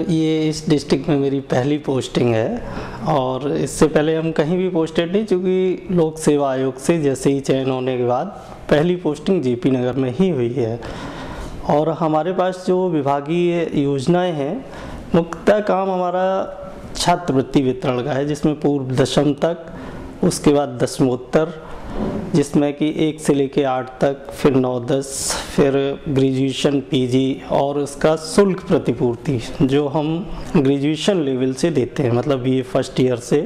ये इस डिस्ट्रिक्ट में मेरी पहली पोस्टिंग है और इससे पहले हम कहीं भी पोस्टेड नहीं, क्योंकि लोक सेवा आयोग से जैसे ही चयन होने के बाद पहली पोस्टिंग जेपी नगर में ही हुई है। और हमारे पास जो विभागीय योजनाएं हैं, मुख्यतः काम हमारा छात्रवृत्ति वितरण का है, जिसमें पूर्व दशम तक, उसके बाद दसमोत्तर, जिसमें कि 1 से लेकर 8 तक, फिर 9-10, फिर ग्रेजुएशन पीजी, और उसका शुल्क प्रतिपूर्ति जो हम ग्रेजुएशन लेवल से देते हैं, मतलब बीए फर्स्ट ईयर से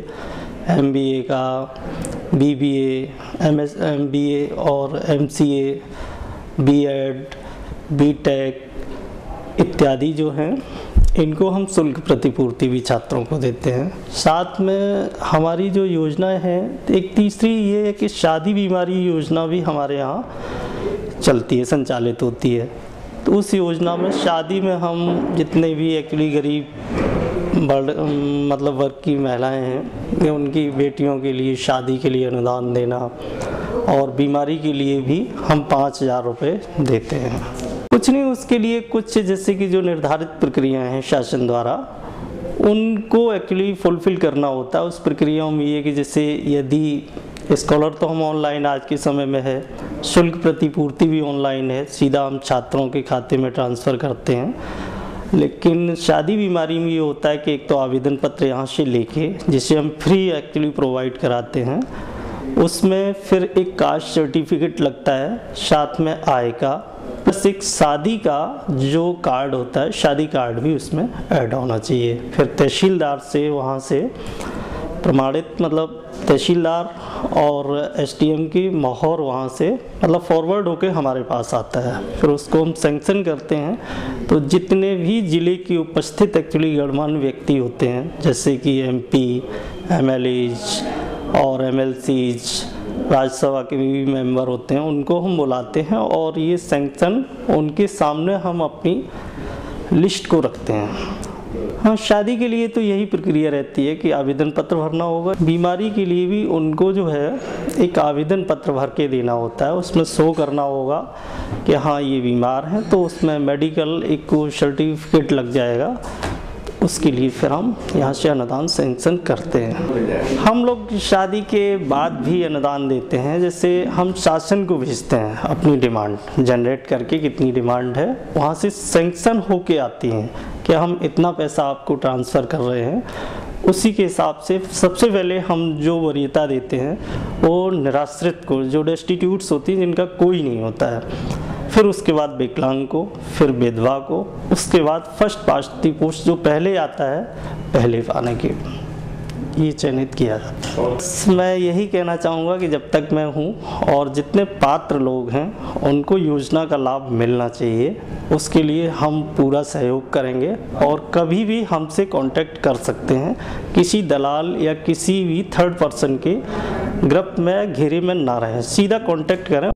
एमबीए का, बीबीए, एमबीए और एमसीए, बीएड, बीटेक इत्यादि जो हैं, इनको हम शुल्क प्रतिपूर्ति भी छात्रों को देते हैं। साथ में हमारी जो योजनाएं हैं, एक तीसरी ये है कि शादी बीमारी योजना भी हमारे यहाँ चलती है, संचालित होती है। तो उस योजना में शादी में हम जितने भी एक्चुअली गरीब मतलब वर्ग की महिलाएं हैं, उनकी बेटियों के लिए शादी के लिए अनुदान देना, और बीमारी के लिए भी हम 5000 रुपये देते हैं। कुछ नहीं, उसके लिए कुछ जैसे कि जो निर्धारित प्रक्रियाएं हैं शासन द्वारा, उनको एक्चुअली फुलफिल करना होता है। उस प्रक्रियाओं में ये कि जैसे यदि स्कॉलर तो हम ऑनलाइन आज के समय में है, शुल्क प्रतिपूर्ति भी ऑनलाइन है, सीधा हम छात्रों के खाते में ट्रांसफ़र करते हैं। लेकिन शादी बीमारी में ये होता है कि एक तो आवेदन पत्र यहाँ से लेके, जिसे हम फ्री एक्चुअली प्रोवाइड कराते हैं, उसमें फिर एक कास्ट सर्टिफिकेट लगता है, साथ में आय का, प्लस एक शादी का जो कार्ड होता है, शादी कार्ड भी उसमें ऐड होना चाहिए। फिर तहसीलदार से वहाँ से प्रमाणित, मतलब तहसीलदार और एसडीएम की मोहर वहाँ से मतलब फॉरवर्ड होके हमारे पास आता है। फिर उसको हम सैंक्शन करते हैं। तो जितने भी ज़िले की उपस्थित एक्चुअली गणमान्य व्यक्ति होते हैं, जैसे कि एमपी, एमएलएज और एमएलसीज, राज्यसभा के भी मेंबर होते हैं, उनको हम बुलाते हैं और ये सैंक्शन उनके सामने हम अपनी लिस्ट को रखते हैं। हाँ, शादी के लिए तो यही प्रक्रिया रहती है कि आवेदन पत्र भरना होगा। बीमारी के लिए भी उनको जो है एक आवेदन पत्र भर के देना होता है, उसमें शो करना होगा कि हाँ ये बीमार हैं, तो उसमें मेडिकल एक सर्टिफिकेट लग जाएगा। उसके लिए फिर हम यहाँ से अनुदान सैंक्शन करते हैं। हम लोग शादी के बाद भी अनुदान देते हैं, जैसे हम शासन को भेजते हैं अपनी डिमांड जनरेट करके, कितनी डिमांड है, वहाँ से सैंक्शन होके आती हैं कि हम इतना पैसा आपको ट्रांसफ़र कर रहे हैं। उसी के हिसाब से सबसे पहले हम जो वरीयता देते हैं वो निराश्रित को, जो डेस्टिट्यूट्स होती हैं, जिनका कोई नहीं होता है, फिर उसके बाद विकलांग को, फिर विधवा को, उसके बाद फर्स्ट पास्ट दी पोस्ट जो पहले आता है, पहले पाने की ये चयनित किया जाता है। मैं यही कहना चाहूँगा कि जब तक मैं हूँ और जितने पात्र लोग हैं उनको योजना का लाभ मिलना चाहिए, उसके लिए हम पूरा सहयोग करेंगे। और कभी भी हमसे कांटेक्ट कर सकते हैं, किसी दलाल या किसी भी थर्ड पर्सन के गिरफ्त में, घेरे में ना रहें, सीधा कांटेक्ट करें।